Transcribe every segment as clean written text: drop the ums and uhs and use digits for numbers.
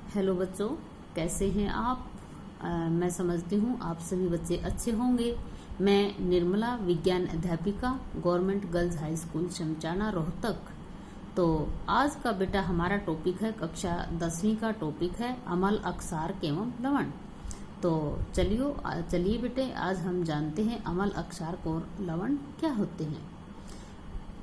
Hello बच्चों, कैसे हैं आप। मैं समझती हूँ आप सभी बच्चे अच्छे होंगे। मैं निर्मला, विज्ञान अध्यापिका, government girls high school Shamchana, Rohtak. तो आज का बेटा हमारा टॉपिक है, कक्षा 10वीं का टॉपिक है अमल, अक्षार्क एवं लवण। तो चलिए बेटे, आज हम जानते हैं अमल, अक्षार्क और लवण क्या होते हैं।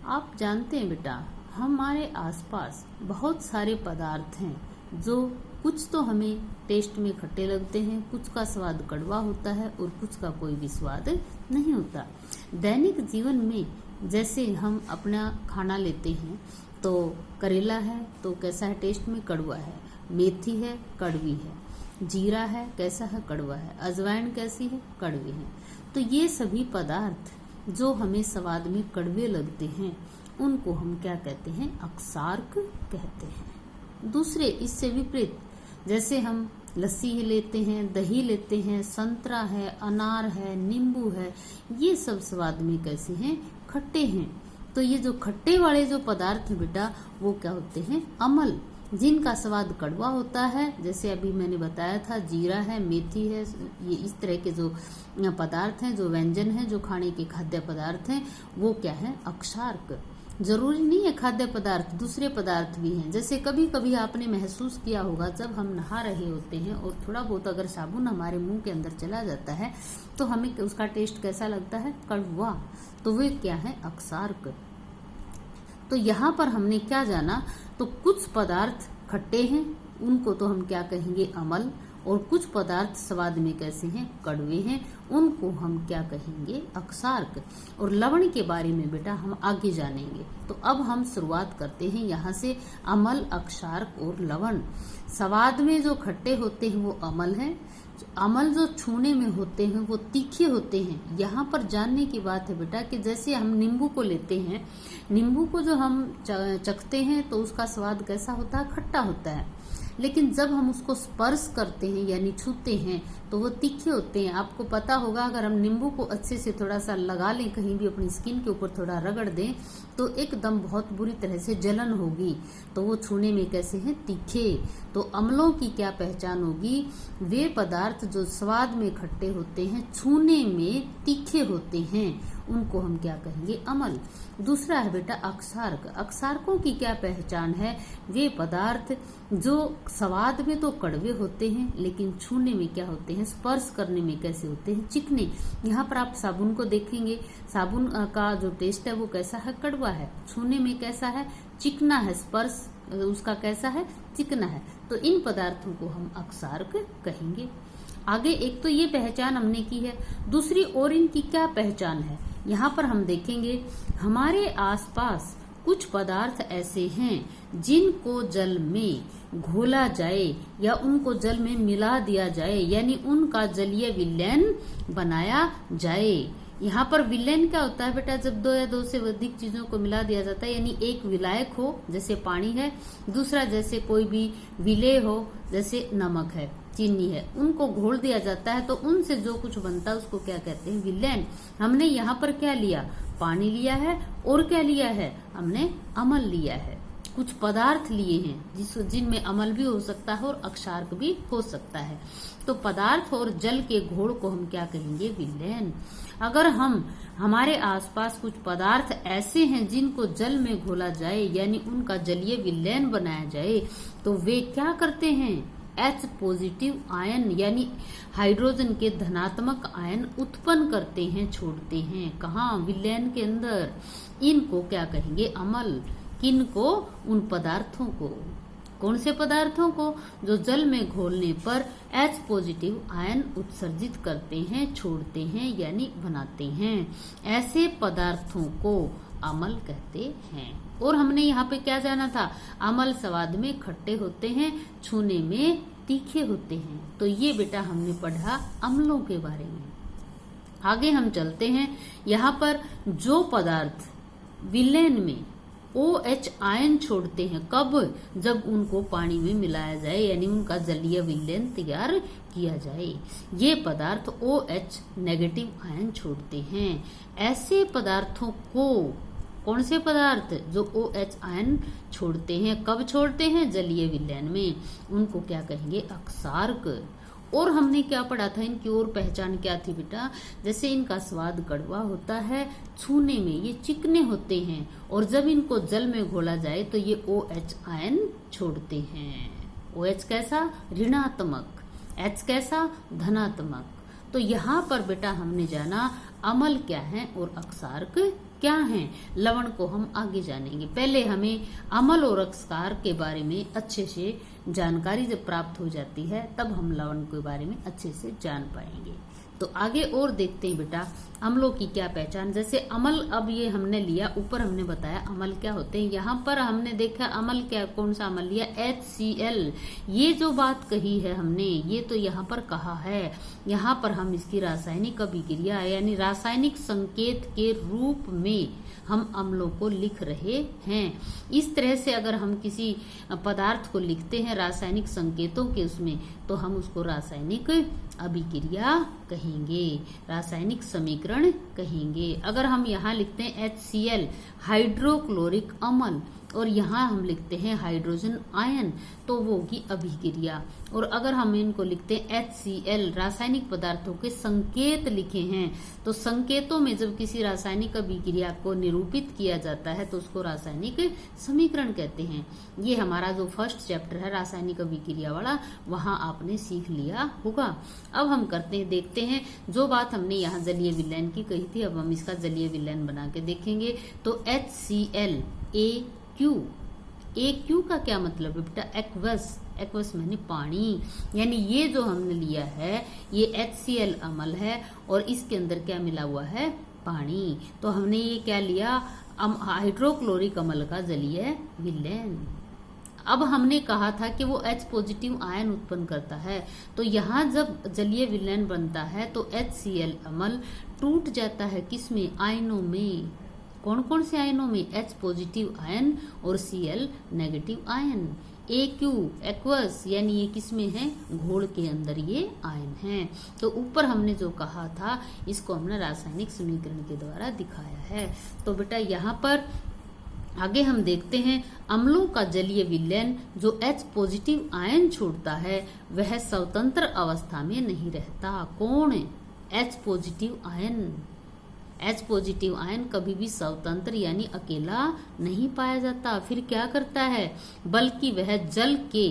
आप जानते हैं बेटा, हमारे आसपास बहुत सारे पदार्थ हैं जो कुछ तो हमें टेस्ट में खट्टे लगते हैं, कुछ का स्वाद कड़वा होता है और कुछ का कोई भी स्वाद नहीं होता। दैनिक जीवन में जैसे हम अपना खाना लेते हैं तो करेला है तो कैसा है, टेस्ट में कड़वा है, मेथी है कड़वी है, जीरा है कैसा है, कड़वा है, अजवाइन कैसी है, कड़वी है। तो ये सभी पदार्थ जो हमें स्वाद में कड़वे लगते हैं उनको हम क्या कहते हैं, अक्षार्क कहते हैं। दूसरे इससे विपरीत, जैसे हम लस्सी लेते हैं, दही लेते हैं, संतरा है, अनार है, नींबू है, ये सब स्वाद में कैसे हैं, खट्टे हैं। तो ये जो खट्टे वाले जो पदार्थ है बेटा, वो क्या होते हैं, अमल, जिनका स्वाद कड़वा होता है। जैसे अभी मैंने बताया था, जीरा है, मेथी है, ये इस तरह के जो पदार्थ हैं, जो व्यंजन हैं, जो खाने के खाद्य पदार्थ हैं, वो क्या है, अक्षार्क। जरूरी नहीं है खाद्य पदार्थ, दूसरे पदार्थ भी हैं। जैसे कभी कभी आपने महसूस किया होगा, जब हम नहा रहे होते हैं और थोड़ा बहुत अगर साबुन हमारे मुंह के अंदर चला जाता है तो हमें उसका टेस्ट कैसा लगता है, कड़वा। तो वे क्या है, अक्षार्क। तो यहाँ पर हमने क्या जाना, तो कुछ पदार्थ खट्टे हैं, उनको तो हम क्या कहेंगे, अमल, और कुछ पदार्थ स्वाद में कैसे हैं, कड़वे हैं, उनको हम क्या कहेंगे, अक्षार्क। और लवण के बारे में बेटा हम आगे जानेंगे। तो अब हम शुरुआत करते हैं यहाँ से, अमल, अक्षार्क और लवण। स्वाद में जो खट्टे होते हैं वो अमल हैं। अमल जो छूने में होते हैं वो तीखे होते हैं। यहाँ पर जानने की बात है बेटा कि जैसे हम नींबू को लेते हैं, नींबू को जो हम चखते हैं तो उसका स्वाद कैसा होता है, खट्टा होता है। लेकिन जब हम उसको स्पर्श करते हैं यानी छूते हैं तो वो तीखे होते हैं। आपको पता होगा, अगर हम नींबू को अच्छे से थोड़ा सा लगा लें, कहीं भी अपनी स्किन के ऊपर थोड़ा रगड़ दें तो एकदम बहुत बुरी तरह से जलन होगी। तो वो छूने में कैसे हैं, तीखे। तो अम्लों की क्या पहचान होगी, वे पदार्थ जो स्वाद में खट्टे होते हैं, छूने में तीखे होते हैं, उनको हम क्या कहेंगे, अमल। दूसरा है बेटा अक्षार्क। अक्षार्कों की क्या पहचान है, वे पदार्थ जो स्वाद में तो कड़वे होते हैं लेकिन छूने में क्या होते हैं, स्पर्श करने में कैसे होते हैं, चिकने। यहाँ पर आप साबुन को देखेंगे, साबुन का जो टेस्ट है वो कैसा है, कड़वा है, छूने में कैसा है, चिकना है, स्पर्श उसका कैसा है, चिकना है। तो इन पदार्थों को हम अक्षार्क कहेंगे। आगे एक तो ये पहचान हमने की है, दूसरी और इनकी क्या पहचान है, यहाँ पर हम देखेंगे। हमारे आसपास कुछ पदार्थ ऐसे हैं जिनको जल में घोला जाए या उनको जल में मिला दिया जाए, यानी उनका जलीय विलयन बनाया जाए। यहाँ पर विलयन क्या होता है बेटा, जब दो या दो से अधिक चीजों को मिला दिया जाता है, यानी एक विलायक हो जैसे पानी है, दूसरा जैसे कोई भी विलेय हो जैसे नमक है, चीनी है, उनको घोल दिया जाता है तो उनसे जो कुछ बनता है उसको क्या कहते हैं, विलयन। हमने यहाँ पर क्या लिया, पानी लिया है, और क्या लिया है, हमने अमल लिया है। कुछ पदार्थ लिए हैं जिनमें अमल भी हो सकता है और अक्षार्क भी हो सकता है। तो पदार्थ और जल के घोल को हम क्या कहेंगे, विलयन। अगर हमारे आसपास कुछ पदार्थ ऐसे हैं जिनको जल में घोला जाए यानी उनका जलीय विलयन बनाया जाए, तो वे क्या करते हैं, H पॉजिटिव आयन यानी हाइड्रोजन के धनात्मक आयन उत्पन्न करते हैं, छोड़ते हैं। कहाँ, विलयन के अंदर। इनको क्या कहेंगे, अमल। किनको, उन पदार्थों को। कौन से पदार्थों को, जो जल में घोलने पर H पॉजिटिव आयन उत्सर्जित करते हैं, छोड़ते हैं यानी बनाते हैं। ऐसे पदार्थों को अमल कहते हैं। और हमने यहाँ पे क्या जाना था, अमल स्वाद में खट्टे होते हैं, छूने में तीखे होते हैं। तो ये बेटा हमने पढ़ा अम्लों के बारे में। आगे हम चलते हैं। यहाँ पर जो पदार्थ विलयन में OH आयन छोड़ते हैं, कब, जब उनको पानी में मिलाया जाए यानी उनका जलीय विलयन तैयार किया जाए। ये पदार्थ OH नेगेटिव आयन छोड़ते हैं। ऐसे पदार्थों को कौन से पदार्थ जो OH आयन छोड़ते हैं, कब छोड़ते हैं, जलीय विलयन में, उनको क्या कहेंगे, अक्षारक। और हमने क्या पढ़ा था, इनकी और पहचान क्या थी बेटा, जैसे इनका स्वाद कड़वा होता है, छूने में ये चिकने होते हैं, और जब इनको जल में घोला जाए तो ये OH आयन छोड़ते हैं। OH कैसा, ऋणात्मक, H कैसा, धनात्मक। तो यहाँ पर बेटा हमने जाना अम्ल क्या है और अक्षारक क्या है। लवण को हम आगे जानेंगे, पहले हमें अम्ल और अक्षार के बारे में अच्छे से जानकारी जब प्राप्त हो जाती है तब हम लवण के बारे में अच्छे से जान पाएंगे। तो आगे और देखते हैं बेटा अम्लों की क्या पहचान। जैसे अम्ल, अब ये हमने लिया, ऊपर हमने बताया अम्ल क्या होते हैं, यहाँ पर हमने देखा अम्ल क्या, कौन सा अम्ल लिया, HCl। ये जो बात कही है हमने, ये तो यहाँ पर कहा है, यहाँ पर हम इसकी रासायनिक अभिक्रिया यानी रासायनिक संकेत के रूप में हम अम्लों को लिख रहे हैं। इस तरह से अगर हम किसी पदार्थ को लिखते हैं रासायनिक संकेतों के उसमें, तो हम उसको रासायनिक अभिक्रिया कहेंगे, रासायनिक समीकरण कहेंगे। अगर हम यहाँ लिखते हैं HCl हाइड्रोक्लोरिक अम्ल, और यहाँ हम लिखते हैं हाइड्रोजन आयन, तो वो होगी अभिक्रिया। और अगर हम इनको लिखते हैं HCl रासायनिक पदार्थों के संकेत लिखे हैं, तो संकेतों में जब किसी रासायनिक अभिक्रिया को निरूपित किया जाता है तो उसको रासायनिक समीकरण कहते हैं। ये हमारा जो फर्स्ट चैप्टर है रासायनिक अभिक्रिया वाला, वहां आपने सीख लिया होगा। अब हम करते हैं, देखते हैं जो बात हमने यहाँ जलीय विलयन की कही थी, अब हम इसका जलीय विलयन बना के देखेंगे। तो HCl AQ का क्या मतलब है बेटा, एक्वस, एक्वस माने पानी, यानी ये जो हमने लिया है ये HCl अम्ल है और इसके अंदर क्या मिला हुआ है, पानी। तो हमने ये क्या लिया, हाइड्रोक्लोरिक अम्ल का जलीय विलयन। अब हमने कहा था कि वो H पॉजिटिव आयन उत्पन्न करता है, तो यहाँ जब जलीय विलयन बनता है तो HCl अम्ल टूट जाता है किसमें, आयनों में। कौन कौन से आयनों में, H पॉजिटिव आयन और Cl negative ion. AQ aqueous यानी ये किसमें है, घोल के अंदर ये आयन है। तो ऊपर हमने जो कहा था इसको हमने रासायनिक समीकरण के द्वारा दिखाया है। तो बेटा यहाँ पर आगे हम देखते हैं अम्लों का जलीय विलयन, जो H पॉजिटिव आयन छोड़ता है वह स्वतंत्र अवस्था में नहीं रहता। कौन है, H positive ion. H positive ion कभी भी स्वतंत्र यानी अकेला नहीं पाया जाता, फिर क्या करता है, बल्कि वह जल के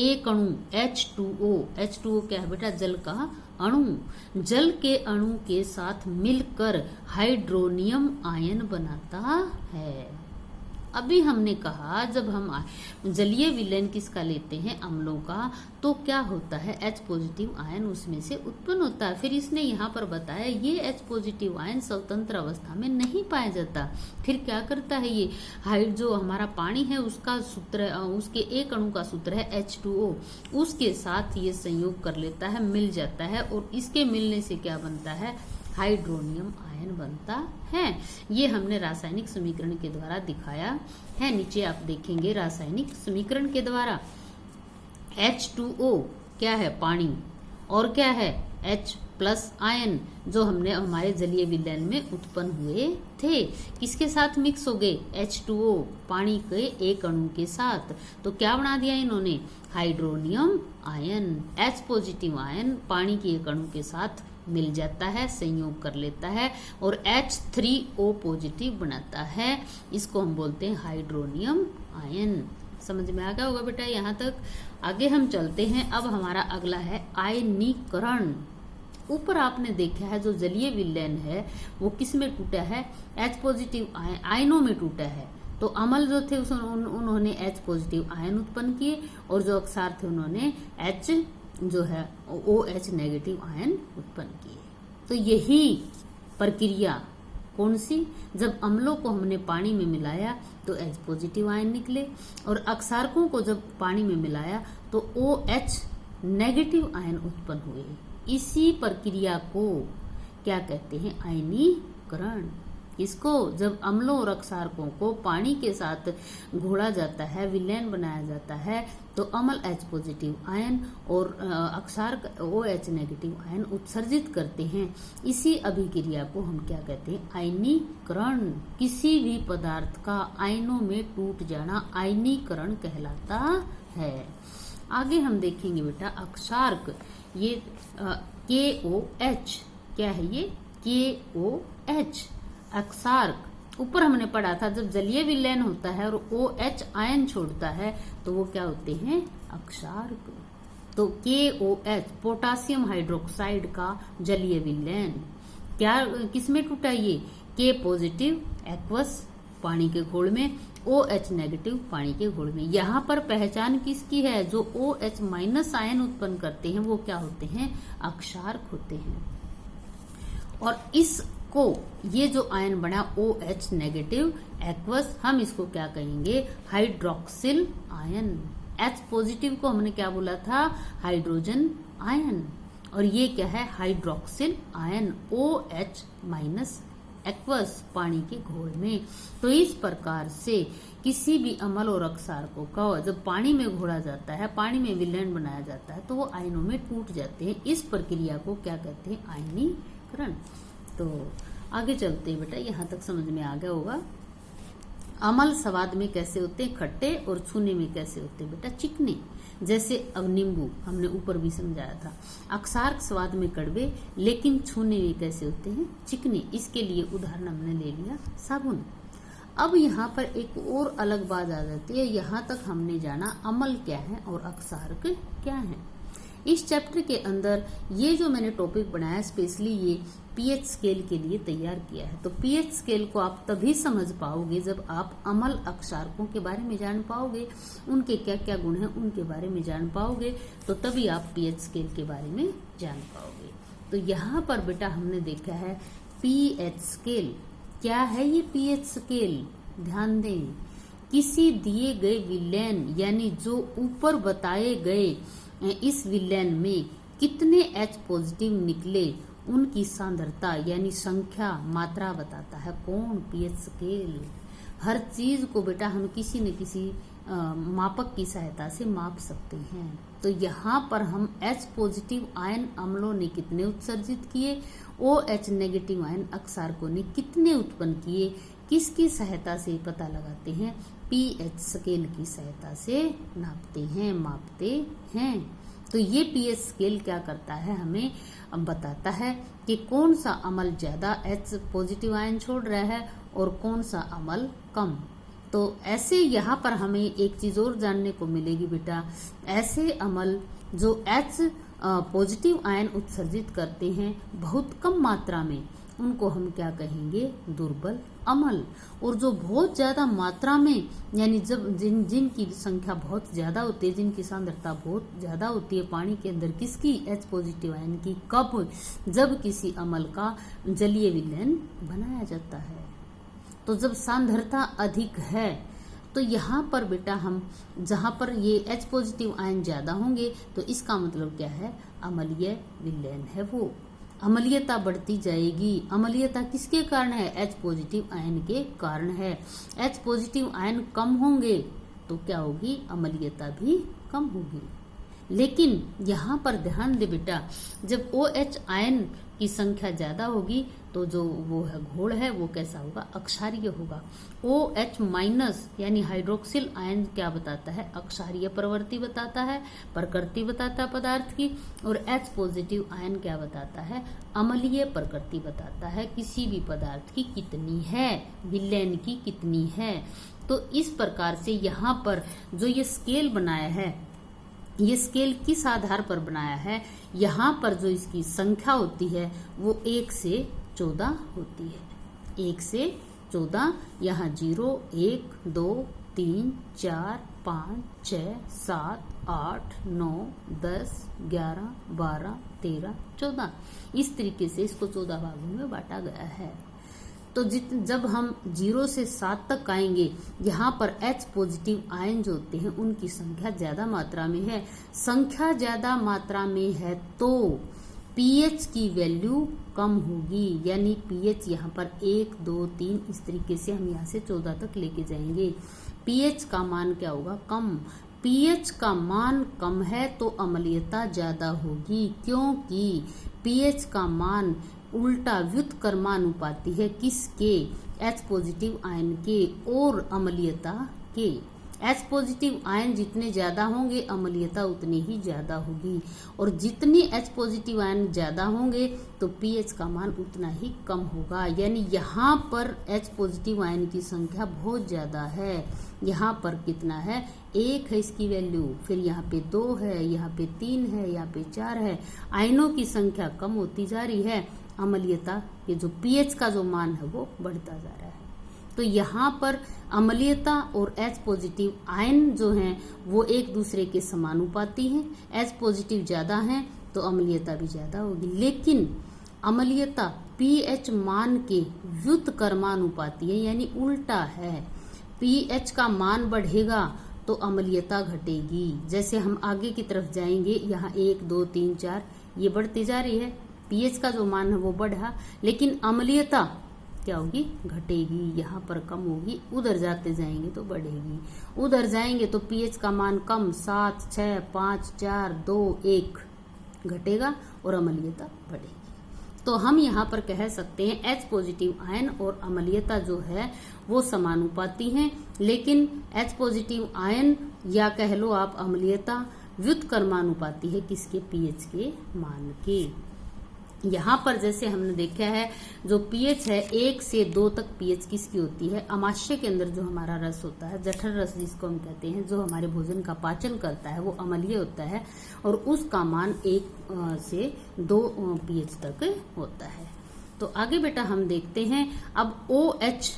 एक अणु H2O क्या है बेटा, जल का अणु, जल के अणु के साथ मिलकर हाइड्रोनियम आयन बनाता है। अभी हमने कहा जब हम जलीय विलयन किसका लेते हैं, अम्लों का, तो क्या होता है, H पॉजिटिव आयन उसमें से उत्पन्न होता है। फिर इसने यहाँ पर बताया ये H पॉजिटिव आयन स्वतंत्र अवस्था में नहीं पाया जाता। फिर क्या करता है ये जो हमारा पानी है उसका सूत्र, उसके एक अणु का सूत्र है H2O, उसके साथ ये संयोग कर लेता है, मिल जाता है, और इसके मिलने से क्या बनता है, हाइड्रोनियम आयन बनता है। ये हमने रासायनिक समीकरण के द्वारा दिखाया है। नीचे आप देखेंगे रासायनिक समीकरण के द्वारा H2O क्या है, पानी, और क्या है, H प्लस आयन, जो हमने हमारे जलीय विलयन में उत्पन्न हुए थे, किसके साथ मिक्स हो गए, H2O पानी के एक अणु के साथ। तो क्या बना दिया इन्होंने, hydronium ion. H positive ion पानी के एक अणु के साथ मिल जाता है, संयोग कर लेता है, और H3O पॉजिटिव बनाता है, इसको हम बोलते हैं हाइड्रोनियम आयन। समझ में आ गया होगा बेटा यहाँ तक। आगे हम चलते हैं, अब हमारा अगला है आयनीकरण। ऊपर आपने देखा है जो जलीय विलयन है वो किस में टूटा है, H पॉजिटिव आयनों में टूटा है। तो अम्ल जो थे उन्होंने H पॉजिटिव आयन उत्पन्न किए, और जो अक्षार थे उन्होंने H जो है OH नेगेटिव आयन उत्पन्न किए। तो यही प्रक्रिया कौन सी, जब अम्लों को हमने पानी में मिलाया तो H पॉजिटिव आयन निकले, और अक्षारकों को जब पानी में मिलाया तो OH नेगेटिव आयन उत्पन्न हुए। इसी प्रक्रिया को क्या कहते हैं, आयनीकरण। किसको? जब अम्लों और अक्षारकों को पानी के साथ घोला जाता है, विलयन बनाया जाता है, तो अम्ल H पॉजिटिव आयन और अक्षारक OH नेगेटिव आयन उत्सर्जित करते हैं। इसी अभिक्रिया को हम क्या कहते हैं? आयनीकरण। किसी भी पदार्थ का आयनों में टूट जाना आयनीकरण कहलाता है। आगे हम देखेंगे बेटा अक्षारक, ये KOH, क्या है ये? KOH अक्षारक। ऊपर हमने पढ़ा था जब जलीय विलयन होता है और OH आयन छोड़ता है तो वो क्या होते हैं? अक्षारक। तो KOH पोटासियम हाइड्रोक्साइड का जलीय विलयन क्या किसमें टूटा? ये K पॉजिटिव एक्वस पानी के घोल में, OH नेगेटिव पानी के घोल में। यहाँ पर पहचान किसकी है? जो OH माइनस आयन उत्पन्न करते हैं वो क्या होते हैं? अक्षारक होते हैं। और इसको ये जो आयन बना OH नेगेटिव एक्वस, हम इसको क्या कहेंगे? Hydroxyl ion. H पॉजिटिव को हमने क्या बोला था? Hydrogen ion. और ये क्या है? Hydroxyl ion OH minus aqueous पानी के घोल में। तो इस प्रकार से किसी भी अम्ल और अक्षारकों का जब पानी में घोला जाता है, पानी में विलयन बनाया जाता है, तो वो आयनों में टूट जाते हैं। इस प्रक्रिया को क्या कहते हैं? आयनीकरण। तो आगे चलते हैं बेटा, यहाँ तक समझ में आ गया होगा। अम्ल स्वाद में कैसे होते हैं? खट्टे, और छूने में कैसे होते हैं बेटा? चिकने। जैसे अब नींबू हमने ऊपर भी समझाया था। अक्षारक स्वाद में कड़वे, लेकिन छूने में कैसे होते हैं? चिकने। इसके लिए उदाहरण हमने ले लिया साबुन। अब यहाँ पर एक और अलग बात आ जाती है। यहाँ तक हमने जाना अम्ल क्या है और अक्षारक क्या है। इस चैप्टर के अंदर ये जो मैंने टॉपिक बनाया स्पेशली ये पीएच स्केल के लिए तैयार किया है। तो पीएच स्केल को आप तभी समझ पाओगे जब आप अम्ल अक्षारकों के बारे में जान पाओगे, उनके क्या क्या गुण हैं उनके बारे में जान पाओगे, तो तभी आप पीएच स्केल के बारे में जान पाओगे। तो यहाँ पर बेटा हमने देखा है पीएच स्केल। क्या है ये पीएच स्केल? ध्यान दें, किसी दिए गए विलयन यानी जो ऊपर बताए गए इस विलयन में कितने H पॉजिटिव निकले उनकी सांद्रता यानी संख्या, मात्रा बताता है। कौन? PH scale. हर चीज को बेटा हम किसी न किसी मापक की सहायता से माप सकते हैं। तो यहाँ पर हम H पॉजिटिव आयन अम्लों ने कितने उत्सर्जित किए, OH नेगेटिव आयन अक्षारकों ने कितने उत्पन्न किए, किसकी सहायता से पता लगाते हैं? पीएच स्केल की सहायता से नापते हैं, मापते हैं। तो ये पीएच स्केल क्या करता है? हमें बताता है कि कौन सा अम्ल ज्यादा H पॉजिटिव आयन छोड़ रहा है और कौन सा अम्ल कम। तो ऐसे यहाँ पर हमें एक चीज और जानने को मिलेगी बेटा, ऐसे अम्ल जो H पॉजिटिव आयन उत्सर्जित करते हैं बहुत कम मात्रा में, उनको हम क्या कहेंगे? दुर्बल अम्ल। और जो बहुत ज्यादा मात्रा में यानी जब जिनकी संख्या बहुत ज्यादा होती है, जिनकी सांद्रता बहुत ज्यादा होती है पानी के अंदर, किसकी? H पॉजिटिव आयन की। कब? जब किसी अम्ल का जलीय विलयन बनाया जाता है। तो जब सांद्रता अधिक है तो यहाँ पर बेटा हम जहां पर ये H पॉजिटिव आयन ज्यादा होंगे तो इसका मतलब क्या है? अम्लीय विलयन है वो। अम्लीयता बढ़ती जाएगी। अम्लीयता किसके कारण है? H पॉजिटिव आयन के कारण है। H पॉजिटिव आयन कम होंगे तो क्या होगी? अम्लीयता भी कम होगी। लेकिन यहाँ पर ध्यान दे बेटा, जब OH आयन की संख्या ज्यादा होगी तो जो वो है घोल है वो कैसा होगा? अक्षारीय होगा। OH माइनस यानी हाइड्रोक्सिल आयन क्या बताता है? अक्षारीय प्रवृत्ति बताता है, प्रकृति बताता है पदार्थ की। और H पॉजिटिव आयन क्या बताता है? अम्लीय प्रकृति बताता है किसी भी पदार्थ की कितनी है, विलयन की कितनी है। तो इस प्रकार से यहाँ पर जो ये स्केल बनाया है, ये स्केल किस आधार पर बनाया है? यहाँ पर जो इसकी संख्या होती है वो 1 से 14 होती है। 1 से 14, यहाँ 0, 1, 2, 3, 4, 5, 6, 7, 8, 9, 10, 11, 12, 13, 14 इस तरीके से इसको 14 भागों में बांटा गया है। तो जब हम 0 से 7 तक आएंगे, यहाँ पर H पॉजिटिव आयन जो होते हैं उनकी संख्या ज्यादा मात्रा में है। संख्या ज्यादा मात्रा में है तो पीएच की वैल्यू कम होगी, यानी पीएच यहाँ पर 1, 2, 3 इस तरीके से हम यहाँ से 14 तक लेके जाएंगे। पीएच का मान क्या होगा? कम। पीएच का मान कम है तो अम्लीयता ज्यादा होगी, क्योंकि पीएच का मान उल्टा व्युत्क्रमानुपाती है किसके? H पॉजिटिव आयन के और अम्लीयता के। H पॉजिटिव आयन जितने ज्यादा होंगे अम्लीयता उतनी ही ज्यादा होगी, और जितनी H पॉजिटिव आयन ज्यादा होंगे तो पीएच का मान उतना ही कम होगा। यानी यहाँ पर H पॉजिटिव आयन की संख्या बहुत ज्यादा है। यहाँ पर कितना है? 1 है इसकी वैल्यू, फिर यहाँ पे 2 है, यहाँ पे 3 है, यहाँ पे 4 है। आयनों की संख्या कम होती जा रही है, अम्लीयता ये जो पीएच का जो मान है वो बढ़ता जा रहा है। तो यहाँ पर अम्लीयता और H पॉजिटिव आयन जो हैं वो एक दूसरे के समानुपाती हैं। H पॉजिटिव ज्यादा है तो अम्लीयता भी ज्यादा होगी, लेकिन अम्लीयता पीएच मान के व्युत्क्रमानुपाती है, यानी उल्टा है। पीएच का मान बढ़ेगा तो अम्लीयता घटेगी। जैसे हम आगे की तरफ जाएंगे, यहाँ 1, 2, 3, 4 ये बढ़ती जा रही है। पीएच का जो मान है वो बढ़ा, लेकिन अम्लीयता क्या होगी? घटेगी। यहाँ पर कम होगी, उधर जाते जाएंगे तो बढ़ेगी। उधर जाएंगे तो पीएच का मान कम 7, 6, 5, 4, 2, 1 घटेगा और अम्लीयता बढ़ेगी। तो हम यहाँ पर कह सकते हैं H पॉजिटिव आयन और अम्लीयता जो है वो समानुपाती हैं, लेकिन H पॉजिटिव आयन या कह लो आप अम्लीयता व्युत्क्रमानुपाती है किसके? पीएच के मान के। यहाँ पर जैसे हमने देखा है जो पीएच है 1 से 2 तक पीएच किसकी होती है? अमाशय के अंदर जो हमारा रस होता है, जठर रस जिसको हम कहते हैं, जो हमारे भोजन का पाचन करता है वो अम्लीय होता है, और उसका मान 1 से 2 पीएच तक होता है। तो आगे बेटा हम देखते हैं अब OH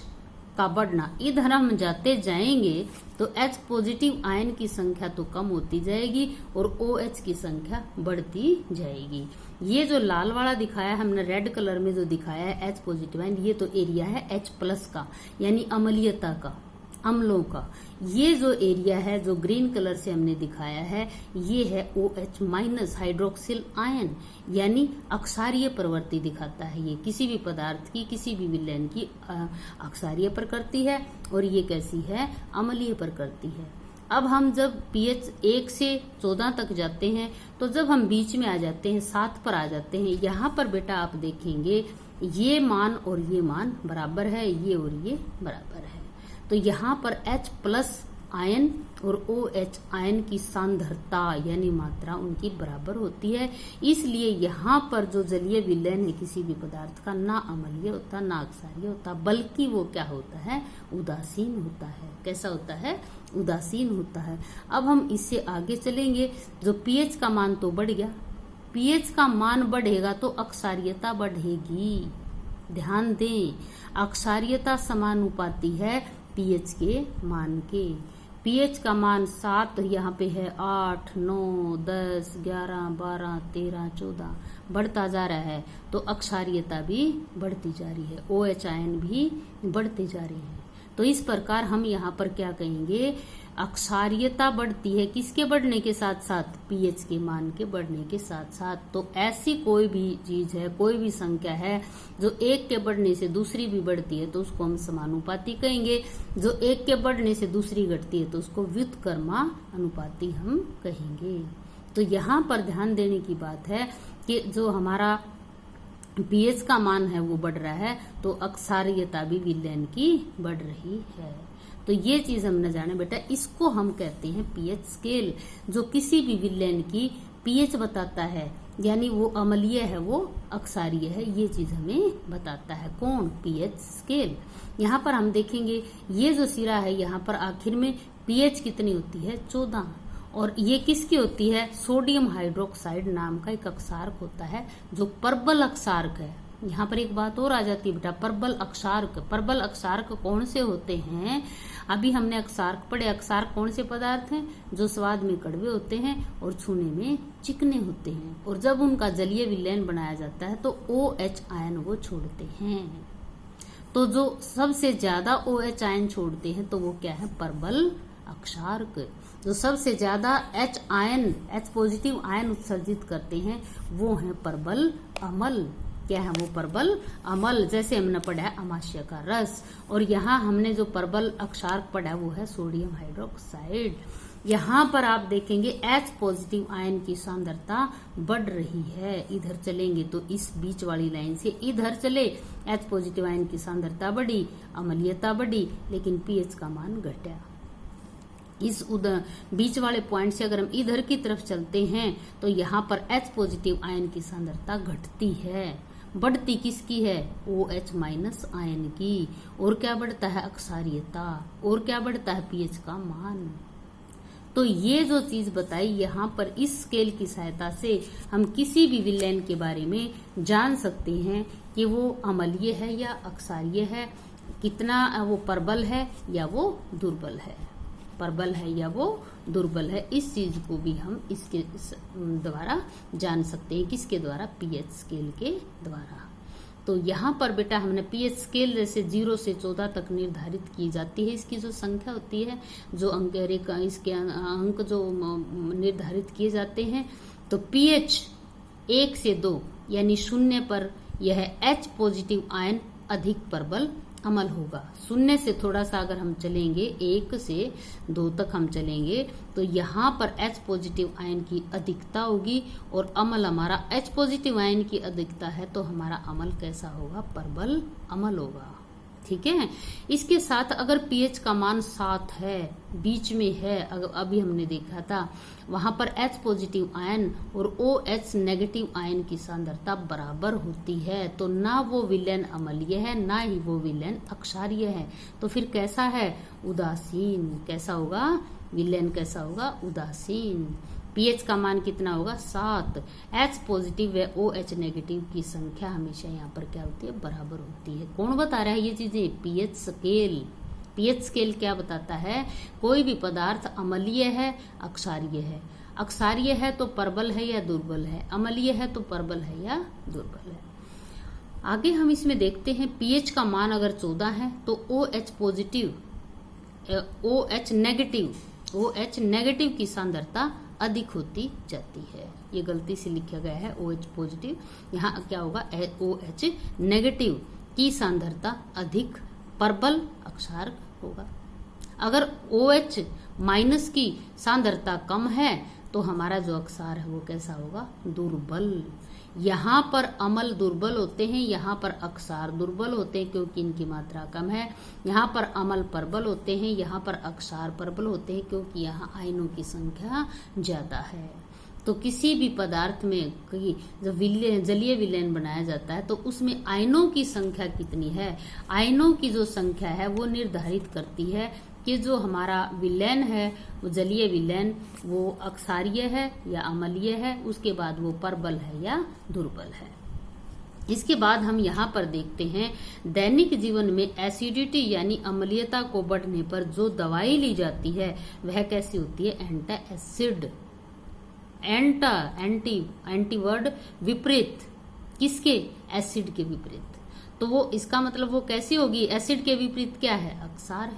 का बढ़ना। इधर हम जाते जाएंगे तो H पॉजिटिव आयन की संख्या तो कम होती जाएगी और OH की संख्या बढ़ती जाएगी। ये जो लाल वाला दिखाया है हमने, रेड कलर में जो दिखाया है H पॉजिटिव आयन, ये तो एरिया है H प्लस का, यानी अम्लीयता का, अम्लों का। ये जो एरिया है जो ग्रीन कलर से हमने दिखाया है, ये है OH माइनस हाइड्रोक्सिल आयन, यानी अक्षारीय प्रवृत्ति दिखाता है। ये किसी भी पदार्थ की, किसी भी विलयन की अक्षारीय प्रकृति है, और ये कैसी है? अम्लीय प्रकृति है। अब हम जब पीएच 1 से 14 तक जाते हैं, तो जब हम बीच में आ जाते हैं 7 पर आ जाते हैं, यहाँ पर बेटा आप देखेंगे ये मान और ये मान बराबर है, ये और ये बराबर है। तो यहाँ पर H प्लस आयन और OH आयन की सांद्रता यानी मात्रा उनकी बराबर होती है। इसलिए यहाँ पर जो जलीय विलयन है किसी भी पदार्थ का, ना अम्लीय होता ना अक्षारीय होता, बल्कि वो क्या होता है? उदासीन होता है। कैसा होता है? उदासीन होता है। अब हम इससे आगे चलेंगे। जो पीएच का मान तो बढ़ गया, पीएच का मान बढ़ेगा तो अक्षारीयता बढ़ेगी। ध्यान दें, अक्षारीयता समानुपाती है पीएच के मान के। पीएच का मान 7 यहाँ पे है, 8, 9, 10, 11, 12, 13, 14 बढ़ता जा रहा है, तो अक्षारीयता भी बढ़ती जा रही है, OH आयन भी बढ़ते जा रहे हैं। तो इस प्रकार हम यहाँ पर क्या कहेंगे? अक्षारीयता बढ़ती है किसके बढ़ने के साथ साथ? पीएच के मान के बढ़ने के साथ साथ। तो ऐसी कोई भी चीज है, कोई भी संख्या है जो 1 के बढ़ने से दूसरी भी बढ़ती है तो उसको हम समानुपाती कहेंगे। जो 1 के बढ़ने से दूसरी घटती है तो उसको व्युत्क्रमानुपाती हम कहेंगे। तो यहाँ पर ध्यान देने की बात है कि जो हमारा पीएच का मान है वो बढ़ रहा है, तो अक्षारीयता भी विलयन की बढ़ रही है। तो ये चीज हमने जाने बेटा, इसको हम कहते हैं पीएच स्केल, जो किसी भी विलयन की पीएच बताता है, यानी वो अम्लीय है वो अक्षारीय है, ये चीज हमें बताता है। कौन? PH scale. यहाँ पर हम देखेंगे ये जो सिरा है, यहाँ पर आखिर में पीएच कितनी होती है? 14। और ये किसकी होती है? सोडियम हाइड्रोक्साइड नाम का एक अक्षारक होता है जो प्रबल अक्षारक है। यहाँ पर एक बात और आ जाती है बेटा, प्रबल अक्षारक। प्रबल अक्षारक कौन से होते हैं? अभी हमने अक्षारक पढ़े। अक्षारक कौन से पदार्थ हैं? जो स्वाद में कड़वे होते हैं और छूने में चिकने होते हैं, और जब उनका जलीय विलयन बनाया जाता है तो OH आयन वो छोड़ते हैं। तो जो सबसे ज्यादा OH आयन छोड़ते हैं तो वो क्या है? प्रबल अक्षारक। जो सबसे ज्यादा H पॉजिटिव आयन उत्सर्जित करते हैं वो हैं परबल अम्ल। क्या है वो परबल अम्ल? जैसे हमने पढ़ा है अमाशय का रस, और यहाँ हमने जो परबल अक्षार पढ़ा है वो है सोडियम हाइड्रोक्साइड। यहाँ पर आप देखेंगे H पॉजिटिव आयन की सांद्रता बढ़ रही है। इधर चलेंगे तो इस बीच वाली लाइन से इधर चले, H पॉजिटिव आयन की सांद्रता बढ़ी, अम्लीयता बढ़ी, लेकिन पीएच का मान घटा। इस बीच वाले पॉइंट से अगर हम इधर की तरफ चलते हैं तो यहाँ पर H पॉजिटिव आयन की सांद्रता घटती है। बढ़ती किसकी है? OH माइनस आयन की। और क्या बढ़ता है? अक्षारीयता। और क्या बढ़ता है? पीएच का मान। तो ये जो चीज बताई यहाँ पर इस स्केल की सहायता से हम किसी भी विलयन के बारे में जान सकते हैं कि वो अम्लीय है या अक्षारीय है, कितना वो प्रबल है या वो दुर्बल है, प्रबल है या वो दुर्बल है। इस चीज को भी हम इसके द्वारा जान सकते हैं। किसके द्वारा? पीएच स्केल के द्वारा। तो यहाँ पर बेटा हमने पीएच स्केल जैसे 0 से 14 तक निर्धारित की जाती है। इसकी जो संख्या होती है, जो अंक रेखा, इसके अंक जो निर्धारित किए जाते हैं, तो पीएच 1 से 2 यानी 0 पर यह H पॉजिटिव आयन अधिक प्रबल अम्ल होगा। 0 से थोड़ा सा अगर हम चलेंगे, 1 से 2 तक हम चलेंगे, तो यहाँ पर H पॉजिटिव आयन की अधिकता होगी और अम्ल हमारा H पॉजिटिव आयन की अधिकता है तो हमारा अम्ल कैसा होगा? प्रबल अम्ल होगा। ठीक है। इसके साथ अगर पीएच का मान 7 है, बीच में है, अभी हमने देखा था, वहां पर H पॉजिटिव आयन और OH नेगेटिव आयन की सांद्रता बराबर होती है, तो ना वो विलयन अम्लीय है ना ही वो विलयन अक्षारीय है। तो फिर कैसा है? उदासीन। कैसा होगा? विलयन कैसा होगा? उदासीन। पीएच का मान कितना होगा? 7। H पॉजिटिव व OH नेगेटिव की संख्या हमेशा यहाँ पर क्या होती है? बराबर होती है। कौन बता रहा है ये चीजें? PH scale. पीएच स्केल क्या बताता है? कोई भी पदार्थ अम्लीय है, अक्षारीय है। अक्षारीय है तो प्रबल है या दुर्बल है, अम्लीय है तो प्रबल है या दुर्बल है। आगे हम इसमें देखते हैं, पीएच का मान अगर 14 है तो OH पॉजिटिव, OH नेगेटिव की सांद्रता अधिक होती जाती है। ये गलती से लिखा गया है OH पॉजिटिव, यहाँ क्या होगा? OH नेगेटिव की सांद्रता अधिक प्रबल अक्षार होगा। अगर OH माइनस की सांद्रता कम है तो हमारा जो अक्षार है वो कैसा होगा? दुर्बल। यहाँ पर अम्ल दुर्बल होते हैं, यहाँ पर अक्षार दुर्बल होते हैं क्योंकि इनकी मात्रा कम है। यहाँ पर अम्ल प्रबल होते हैं, यहाँ पर अक्षार प्रबल होते हैं क्योंकि यहाँ आयनों की संख्या ज्यादा है। तो किसी भी पदार्थ में जब जलीय विलयन बनाया जाता है तो उसमें आयनों की संख्या कितनी है, आयनों की जो संख्या है वो निर्धारित करती है कि जो हमारा विलयन है, वो जलीय विलयन, वो अक्षारीय है या अम्लीय है, उसके बाद वो प्रबल है या दुर्बल है। इसके बाद हम यहाँ पर देखते हैं, दैनिक जीवन में एसिडिटी यानी अम्लीयता को बढ़ने पर जो दवाई ली जाती है वह कैसी होती है? एंटाएसिड। एंटी वर्ड विपरीत, किसके? एसिड के विपरीत। तो वो इसका मतलब वो कैसी होगी? एसिड के विपरीत क्या है? अक्षार है।